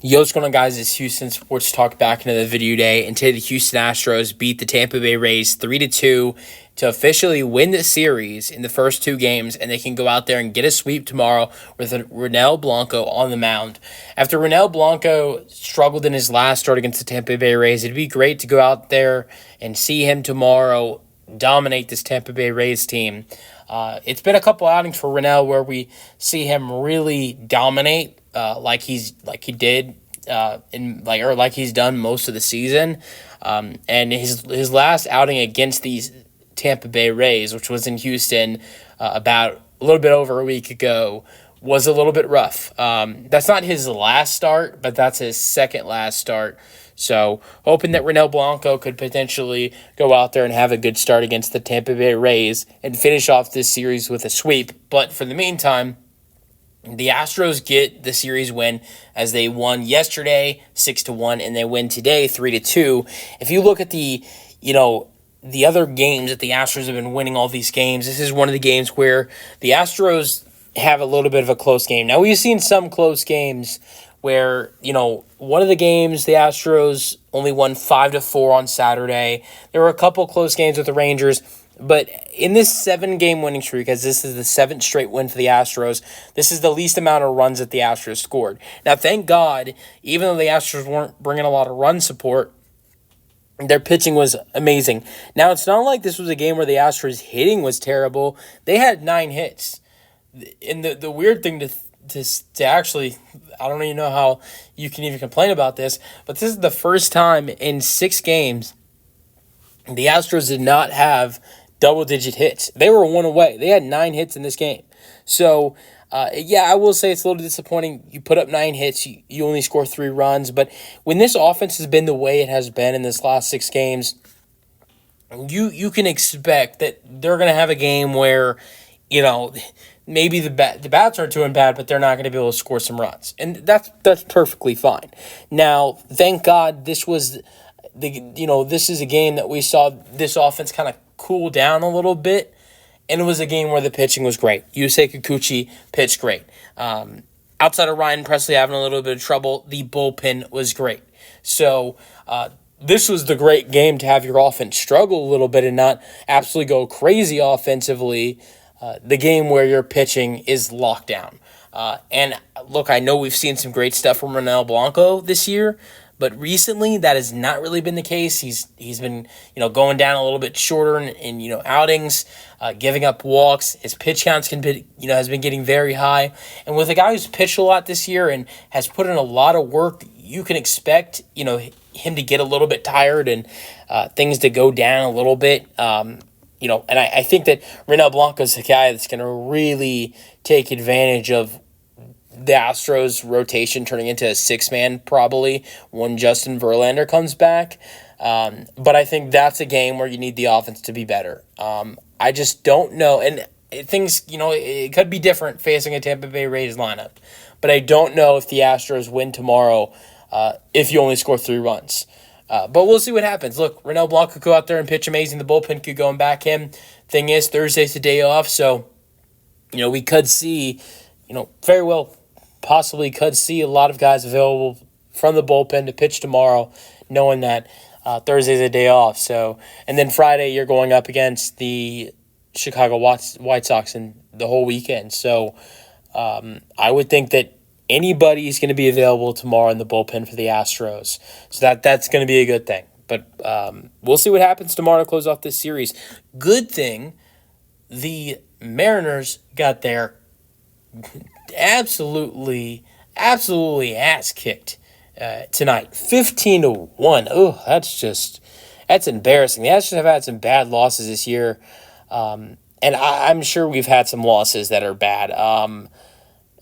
Yo, what's going on, guys? It's Houston Sports Talk back into the video day, and today the Houston Astros beat the Tampa Bay Rays 3-2 to officially win the series in the first two games, and they can go out there and get a sweep tomorrow with Ronel Blanco on the mound. After Ronel Blanco struggled in his last start against the Tampa Bay Rays, it'd be great to go out there and see him tomorrow dominate this Tampa Bay Rays team. It's been a couple outings for Ronel where we see him really dominate. Like he's done most of the season, and his last outing against these Tampa Bay Rays, which was in Houston about a little bit over a week ago, was a little bit rough. That's not his last start, but that's his second last start. So hoping that Ronel Blanco could potentially go out there and have a good start against the Tampa Bay Rays and finish off this series with a sweep. But for the meantime, the Astros get the series win as they won yesterday 6-1, and they win today 3-2. If you look at the other games that the Astros have been winning all these games, this is one of the games where the Astros have a little bit of a close game. Now, we've seen some close games where, one of the games the Astros only won 5-4 on Saturday. There were a couple close games with the Rangers. But in this 7-game winning streak, as this is the 7th straight win for the Astros, this is the least amount of runs that the Astros scored. Now, thank God, even though the Astros weren't bringing a lot of run support, their pitching was amazing. Now, it's not like this was a game where the Astros hitting was terrible. They had 9 hits. And the weird thing to actually, I don't even know how you can even complain about this, but this is the first time in 6 games the Astros did not have double-digit hits. They were 1 away. They had 9 hits in this game. So, I will say it's a little disappointing. You put up 9 hits, you only score 3 runs. But when this offense has been the way it has been in this last 6 games, you can expect that they're going to have a game where, maybe the bats aren't doing bad, but they're not going to be able to score some runs. And that's perfectly fine. Now, thank God this was this is a game that we saw this offense kind of cool down a little bit, and it was a game where the pitching was great. Yusei Kikuchi pitched great. Outside of Ryan Presley having a little bit of trouble, the bullpen was great. So this was the great game to have your offense struggle a little bit and not absolutely go crazy offensively. The game where your pitching is locked down. And look, I know we've seen some great stuff from Ronel Blanco this year, but recently that has not really been the case. He's been going down a little bit shorter in outings, giving up walks. His pitch counts has been getting very high. And with a guy who's pitched a lot this year and has put in a lot of work, you can expect him to get a little bit tired and things to go down a little bit. And I think that Ronel Blanco is the guy that's going to really take advantage of the Astros rotation turning into a 6-man probably when Justin Verlander comes back. But I think that's a game where you need the offense to be better. I just don't know. And things, it could be different facing a Tampa Bay Rays lineup. But I don't know if the Astros win tomorrow if you only score 3 runs. But we'll see what happens. Look, Ronel Blanco could go out there and pitch amazing. The bullpen could go and back him. Thing is, Thursday's the day off, so, we could see, very well possibly could see a lot of guys available from the bullpen to pitch tomorrow, knowing that Thursday's a day off. So, and then Friday you're going up against the Chicago White Sox in the whole weekend. So I would think that anybody is going to be available tomorrow in the bullpen for the Astros. So that's going to be a good thing. But we'll see what happens tomorrow to close off this series. Good thing the Mariners got their absolutely ass kicked tonight. 15-1. Oh, that's embarrassing. The Astros have had some bad losses this year. And I'm sure we've had some losses that are bad.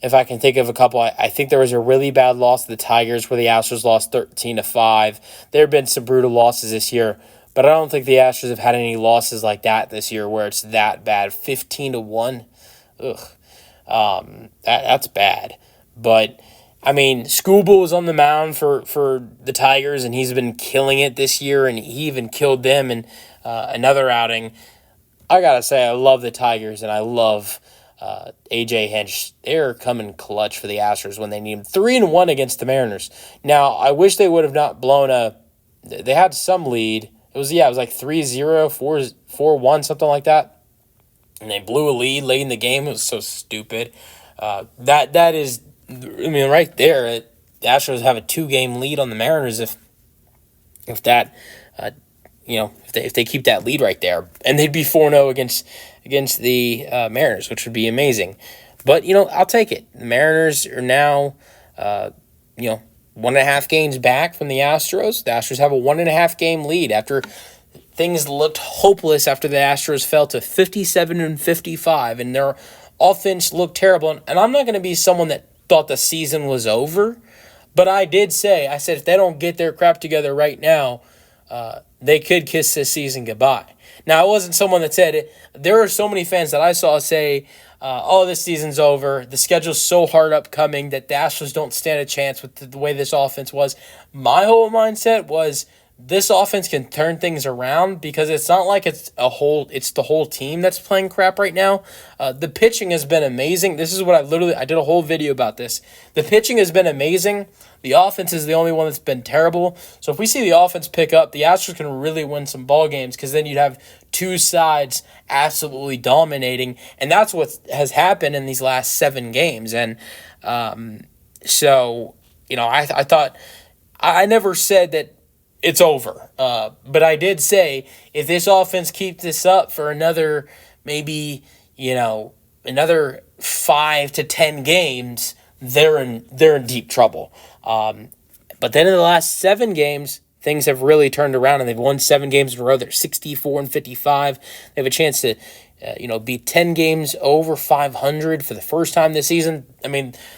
If I can think of a couple, I think there was a really bad loss to the Tigers where the Astros lost 13-5. There have been some brutal losses this year, but I don't think the Astros have had any losses like that this year where it's that bad. 15-1. Ugh. That's bad. But, Skubal was on the mound for the Tigers, and he's been killing it this year, and he even killed them in another outing. I got to say, I love the Tigers, and I love AJ Hinch, they're coming clutch for the Astros when they need them. 3-1 against the Mariners. Now, I wish they would have not blown they had some lead. It was like 3-0, 4-1, something like that. And they blew a lead late in the game. It was so stupid. That is, right there, the Astros have a 2-game lead on the Mariners if they keep that lead right there, and they'd be 4-0 against the Mariners, which would be amazing. But I'll take it. The Mariners are now 1.5 games back from the Astros. The Astros have a 1.5 game lead after things looked hopeless after the Astros fell to 57-55, and their offense looked terrible. And I'm not going to be someone that thought the season was over, but I said if they don't get their crap together right now, they could kiss this season goodbye. Now, I wasn't someone that said it. There are so many fans that I saw say, this season's over. The schedule's so hard upcoming that the Astros don't stand a chance with the way this offense was. My whole mindset was this offense can turn things around because it's not like it's the whole team that's playing crap right now. The pitching has been amazing. This is what I did a whole video about this. The pitching has been amazing. The offense is the only one that's been terrible. So if we see the offense pick up, the Astros can really win some ball games because then you'd have two sides absolutely dominating, and that's what has happened in these last 7 games. And I thought I never said that it's over. But I did say if this offense keeps this up for another another 5 to 10 games, they're in deep trouble. But then in the last 7 games, things have really turned around and they've won 7 games in a row. They're 64-55. They have a chance to be 10 games over 500 for the first time this season.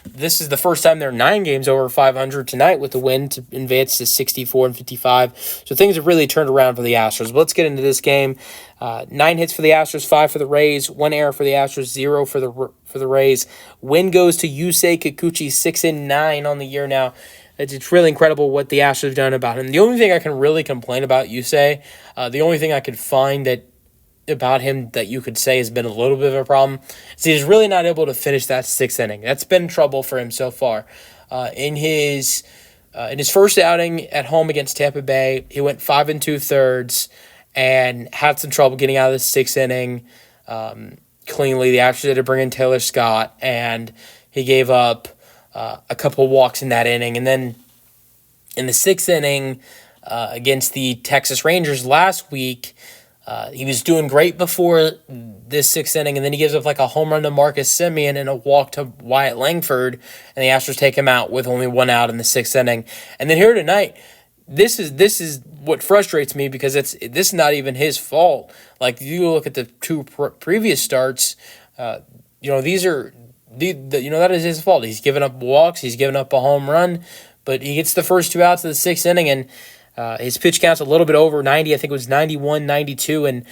This is the first time they're 9 games over 500 tonight with the win to advance to 64-55. So things have really turned around for the Astros. But let's get into this game. 9 hits for the Astros, 5 for the Rays, 1 error for the Astros, 0 for the Rays. Win goes to Yusei Kikuchi, 6-9 on the year now. It's really incredible what the Astros have done about him. The only thing I can really complain about Yusei, the only thing I could find about him that you could say has been a little bit of a problem is he's really not able to finish that 6th inning. That's been trouble for him so far. In his first outing at home against Tampa Bay, he went 5 2/3 and had some trouble getting out of the 6th inning cleanly. The Astros had to bring in Taylor Scott, and he gave up a couple walks in that inning. And then in the 6th inning against the Texas Rangers last week, he was doing great before this 6th inning, and then he gives up like a home run to Marcus Semien and a walk to Wyatt Langford, and the Astros take him out with only 1 out in the 6th inning. And then here tonight, this is what frustrates me because this is not even his fault. Like, you look at the 2 previous starts, these are that is his fault. He's given up walks, he's given up a home run, but he gets the first 2 outs of the 6th inning, and his pitch count's a little bit over 90. I think it was 91, 92, and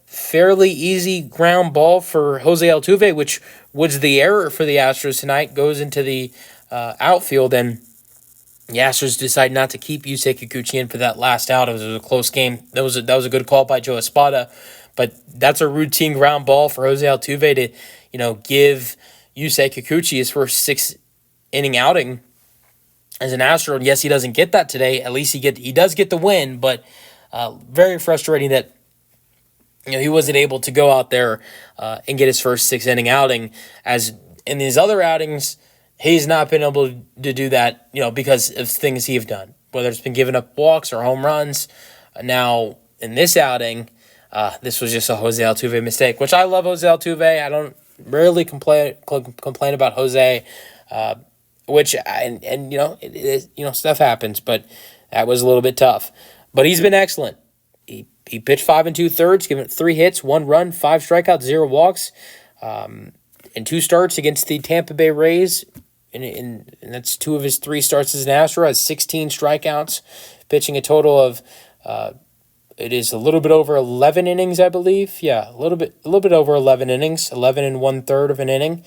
fairly easy ground ball for Jose Altuve, which was the error for the Astros tonight, goes into the outfield, and the Astros decide not to keep Yusei Kikuchi in for that last out. It was a close game. That was a good call by Joe Espada, but that's a routine ground ball for Jose Altuve to give Yusei Kikuchi his first 6-inning outing as an Astro. Yes, he doesn't get that today. At least he does get the win, but very frustrating that he wasn't able to go out there and get his first 6-inning outing. As in these other outings, he's not been able to do that, because of things he's done, whether it's been giving up walks or home runs. Now, in this outing, this was just a Jose Altuve mistake, which I love Jose Altuve. I don't rarely complain about Jose, stuff happens, but that was a little bit tough. But he's been excellent. He pitched 5 2/3, given 3 hits, 1 run, 5 strikeouts, 0 walks, in 2 starts against the Tampa Bay Rays. And that's 2 of his 3 starts as an Astro. Has 16 strikeouts, pitching a total of it is a little bit over 11 innings, I believe. Yeah, a little bit over 11 innings, 11 1/3 of an inning,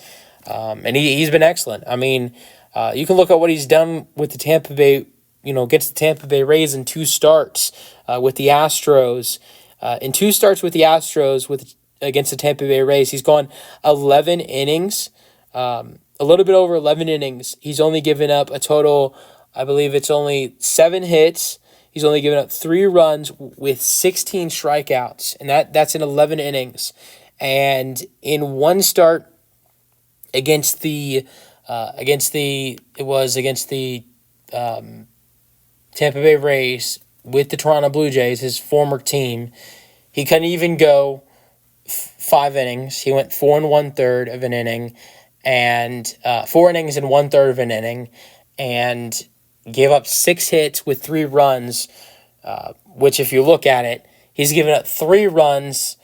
and he's been excellent. You can look at what he's done with the Tampa Bay. Gets the Tampa Bay Rays in 2 starts with the Astros. In 2 starts with the Astros, with against the Tampa Bay Rays. He's gone 11 innings, a little bit over 11 innings. He's only given up a total, I believe it's only 7 hits. He's only given up 3 runs with 16 strikeouts, and that's in 11 innings. And in one start against the Tampa Bay Rays with the Toronto Blue Jays, his former team, he couldn't even go 5 innings. He went 4 1/3 of an inning, and 4 innings and 1/3 of an inning, and gave up 6 hits with 3 runs. Which, if you look at it, he's given up 3 runs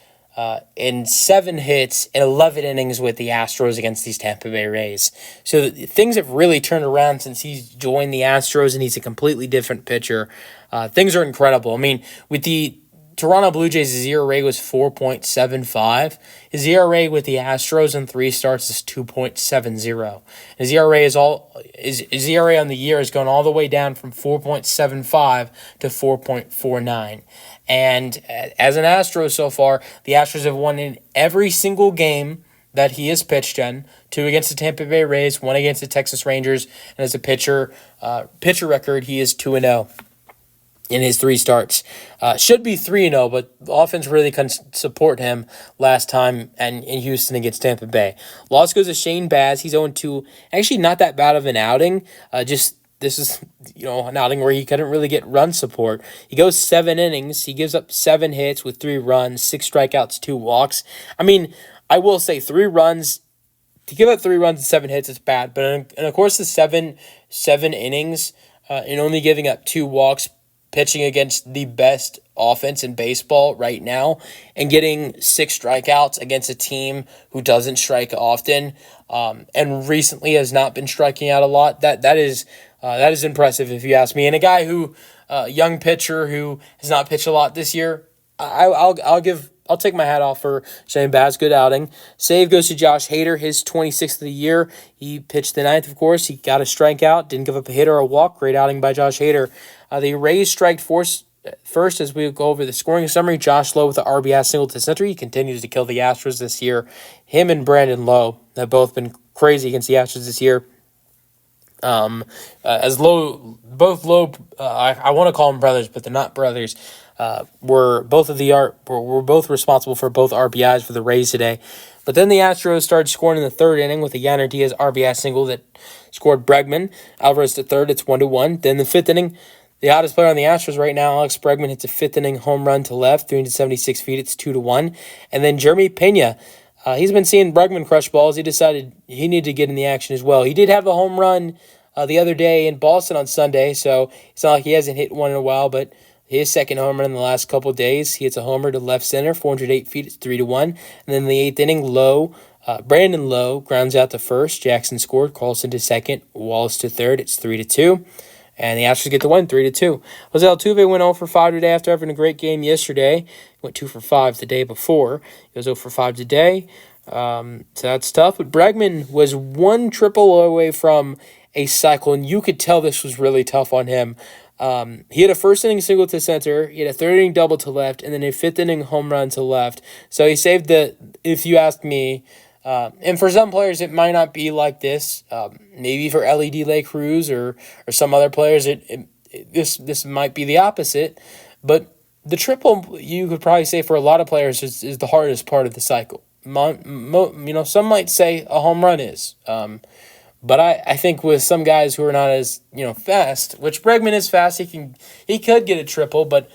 in 7 hits in 11 innings with the Astros against these Tampa Bay Rays. So things have really turned around since he's joined the Astros, and he's a completely different pitcher. Things are incredible. I mean, with the Toronto Blue Jays, his ERA was 4.75. His ERA with the Astros in 3 starts is 2.70. His ERA on the year has gone all the way down from 4.75 to 4.49. And as an Astros so far, the Astros have won in every single game that he has pitched in. 2 against the Tampa Bay Rays, 1 against the Texas Rangers, and as a pitcher record, he is 2-0. In his 3 starts. Should be 3-0, but the offense really couldn't support him last time and in Houston against Tampa Bay. Loss goes to Shane Baz. He's 0-2. Actually, not that bad of an outing. This is an outing where he couldn't really get run support. He goes 7 innings. He gives up 7 hits with 3 runs, 6 strikeouts, 2 walks. I mean, I will say 3 runs. To give up 3 runs and 7 hits, it's bad. But in of course, the 7 innings and only giving up 2 walks, pitching against the best offense in baseball right now, and getting 6 strikeouts against a team who doesn't strike often, and recently has not been striking out a lot. That is impressive if you ask me. And a guy who, young pitcher who has not pitched a lot this year, I'll take my hat off for Shane Baz. Good outing. Save goes to Josh Hader, his 26th of the year. He pitched the 9th, of course. He got a strikeout, didn't give up a hit or a walk. Great outing by Josh Hader. The Rays strike first as we go over the scoring summary. Josh Lowe with the RBI single to center. He continues to kill the Astros this year. Him and Brandon Lowe have both been crazy against the Astros this year. As Lowe, I want to call them brothers, but they're not brothers. Were both responsible for both RBIs for the Rays today. But then the Astros started scoring in the 3rd inning with a Yanner Diaz RBI single that scored Bregman. Alvarez to 3rd, it's 1-1. Then the 5th inning, the hottest player on the Astros right now, Alex Bregman, hits a 5th inning home run to left, 376 feet, it's 2-1. And then Jeremy Pena, he's been seeing Bregman crush balls. He decided he needed to get in the action as well. He did have a home run the other day in Boston on Sunday, so it's not like he hasn't hit one in a while, but his second home run in the last couple of days, he hits a homer to left center, 408 feet, it's 3-1. And then in the 8th inning, Brandon Lowe grounds out to first. Jackson scored, Carlson to second, Wallace to third, it's 3-2. And the Astros get the win, 3-2. Jose Altuve went 0 for 5 today after having a great game yesterday. He went 2 for 5 the day before. He was 0 for 5 today. So that's tough. But Bregman was 1 triple away from a cycle, and you could tell this was really tough on him. He had a 1st inning single to center, he had a 3rd inning double to left, and then a 5th inning home run to left. So he saved if you ask me. And for some players, it might not be like this. Maybe for LED Lake Cruz or some other players, this might be the opposite. But the triple, you could probably say for a lot of players, is the hardest part of the cycle. Some might say a home run is. But I think with some guys who are not as fast, which Bregman is fast, he could get a triple, but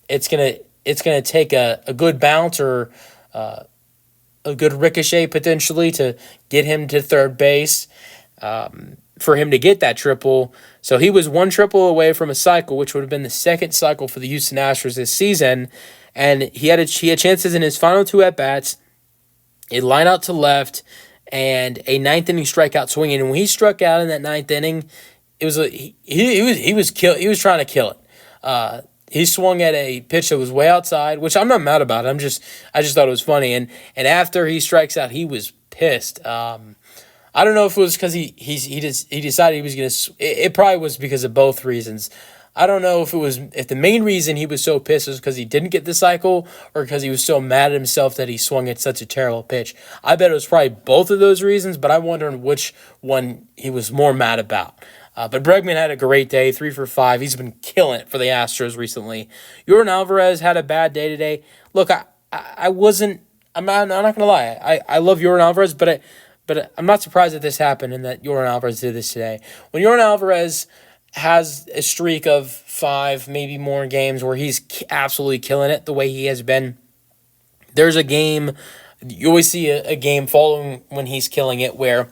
it's gonna take a good bounce or a good ricochet potentially to get him to third base for him to get that triple. So he was 1 triple away from a cycle, which would have been the 2nd cycle for the Houston Astros this season, and he had chances in his final 2 at bats, a line out to left, and a 9th inning strikeout swinging. And when he struck out in that 9th inning, it was he was trying to kill it. He swung at a pitch that was way outside, which I'm not mad about. I just thought it was funny. And after he strikes out, he was pissed. I don't know if it was because he decided he was gonna. It probably was because of both reasons. I don't know if the main reason he was so pissed was because he didn't get the cycle or because he was so mad at himself that he swung at such a terrible pitch. I bet it was probably both of those reasons, but I'm wondering which one he was more mad about. But Bregman had a great day, 3 for 5. He's been killing it for the Astros recently. Yordan Alvarez had a bad day today. Look, I wasn't. I'm not gonna lie. I love Yordan Alvarez, but I'm not surprised that this happened and that Yordan Alvarez did this today. When Yordan Alvarez has a streak of 5, maybe more games where he's absolutely killing it the way he has been, there's a game. You always see a game following when he's killing it where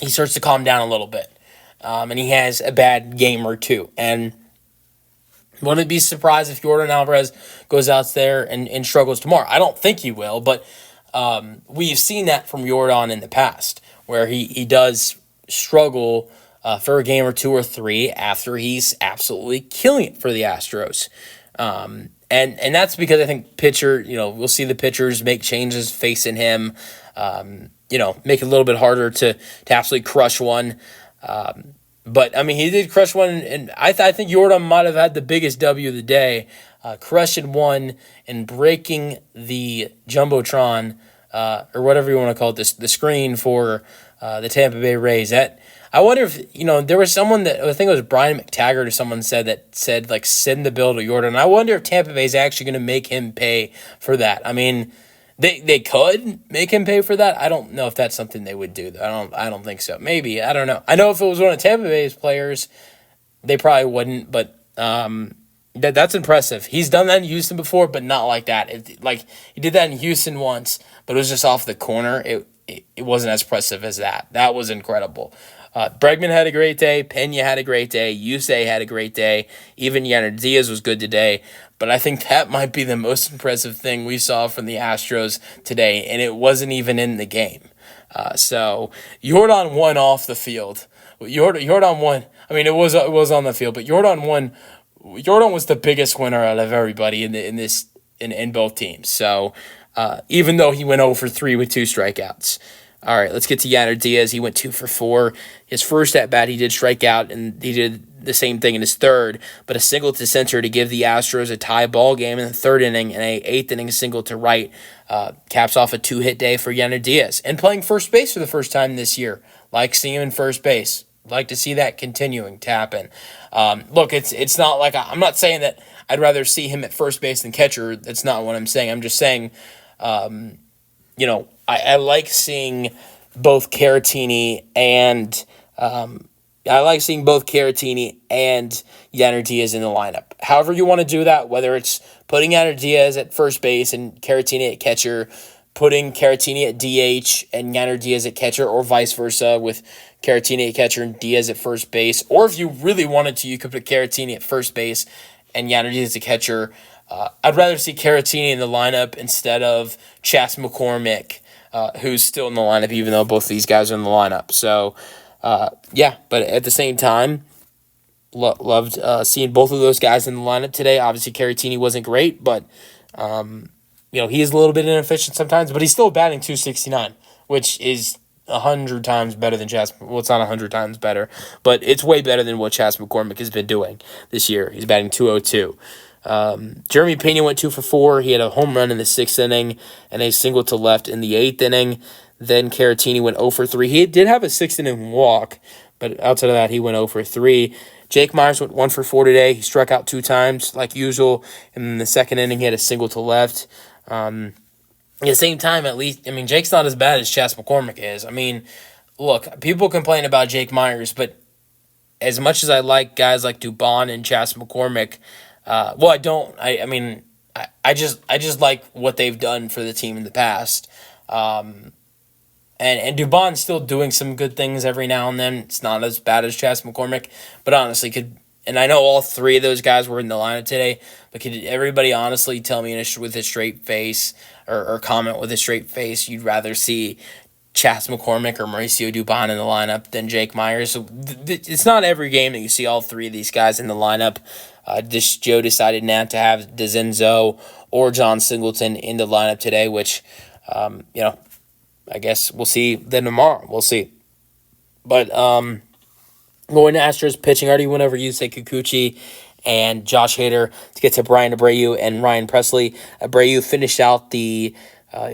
he starts to calm down a little bit. And he has a bad game or two. And wouldn't be surprised if Yordan Alvarez goes out there and struggles tomorrow. I don't think he will, but we've seen that from Yordan in the past, where he does struggle for a game or 2 or 3 after he's absolutely killing it for the Astros. And that's because I think we'll see the pitchers make changes facing him, make it a little bit harder to absolutely crush one. But, I mean, he did crush one, and I think Yordan might have had the biggest W of the day, crushing one and breaking the Jumbotron, or whatever you want to call it, the screen for the Tampa Bay Rays. I wonder if, there was someone that, I think it was Brian McTaggart or someone said, send the bill to Yordan. I wonder if Tampa Bay is actually going to make him pay for that. I mean, They could make him pay for that. I don't know if that's something they would do. I don't think so. Maybe, I don't know. I know if it was one of Tampa Bay's players, they probably wouldn't. But that's impressive. He's done that in Houston before, but not like that. He did that in Houston once, but it was just off the corner. It wasn't as impressive as that. That was incredible. Bregman had a great day. Pena had a great day. Yusei had a great day. Even Yanner Diaz was good today. But I think that might be the most impressive thing we saw from the Astros today, and it wasn't even in the game. So Yordan won off the field. Yordan won. I mean, it was on the field, but Yordan won. Yordan was the biggest winner out of everybody in both teams. So even though he went 0 for 3 with 2 strikeouts. All right, let's get to Yanner Diaz. He went 2 for 4. His first at-bat, he did strike out, and he did the same thing in his third, but a single to center to give the Astros a tie ball game in the third inning, and a 8th inning single to right caps off a 2-hit day for Yanner Diaz. And playing first base for the first time this year. Like seeing him in first base. Like to see that continuing to happen. Look, it's not like I'm not saying that I'd rather see him at first base than catcher. That's not what I'm saying. I'm just saying, I like seeing both Caratini and Yanner Diaz in the lineup. However you want to do that, whether it's putting Yanner Diaz at first base and Caratini at catcher, putting Caratini at DH and Yanner Diaz at catcher, or vice versa with Caratini at catcher and Diaz at first base. Or if you really wanted to, you could put Caratini at first base and Yanner Diaz at catcher. I'd rather see Caratini in the lineup instead of Chas McCormick, who's still in the lineup, even though both of these guys are in the lineup. So, but at the same time, loved seeing both of those guys in the lineup today. Obviously, Caratini wasn't great, but, he is a little bit inefficient sometimes, but he's still batting .269, which is 100 times better than Chas. Well, it's not 100 times better, but it's way better than what Chas McCormick has been doing this year. He's batting .202. Jeremy Pena went 2 for 4. He had a home run in the 6th inning and a single to left in the 8th inning. Then Caratini went 0 for 3. He did have a 6th inning walk, but outside of that, he went 0 for 3. Jake Myers went 1 for 4 today. He struck out 2 times, like usual. And in the 2nd inning, he had a single to left. At the same time, at least, Jake's not as bad as Chas McCormick is. Look, people complain about Jake Myers, but as much as I like guys like Dubon and Chas McCormick, I don't. I just like what they've done for the team in the past. And Dubon's still doing some good things every now and then. It's not as bad as Chas McCormick, but honestly and I know all 3 of those guys were in the lineup today, but could everybody honestly tell me with a straight face or comment with a straight face you'd rather see Chas McCormick or Mauricio Dubon in the lineup than Jake Myers? So it's not every game that you see all 3 of these guys in the lineup. Joe decided not to have DeZenzo or John Singleton in the lineup today, which, I guess we'll see then tomorrow. We'll see. But Going to Astros pitching, already went over Yusei Kikuchi and Josh Hader to get to Brian Abreu and Ryan Presley. Abreu finished out it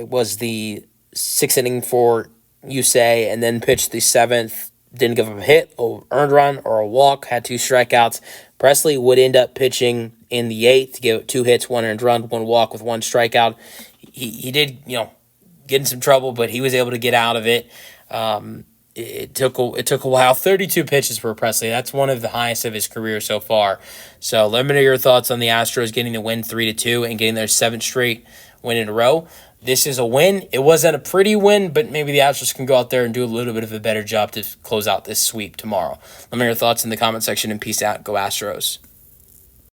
was the sixth inning for Yusei, and then pitched the seventh. Didn't give up a hit, or earned run, or a walk. Had two strikeouts. Presley would end up pitching in the eighth to give 2 hits, 1 earned run, 1 walk with 1 strikeout. He did get in some trouble, but he was able to get out of it. It took a while. 32 pitches for Presley. That's one of the highest of his career so far. So let me know your thoughts on the Astros getting the win 3-2 and getting their 7th straight win in a row. This is a win. It wasn't a pretty win, but maybe the Astros can go out there and do a little bit of a better job to close out this sweep tomorrow. Let me know your thoughts in the comment section, and peace out. Go Astros.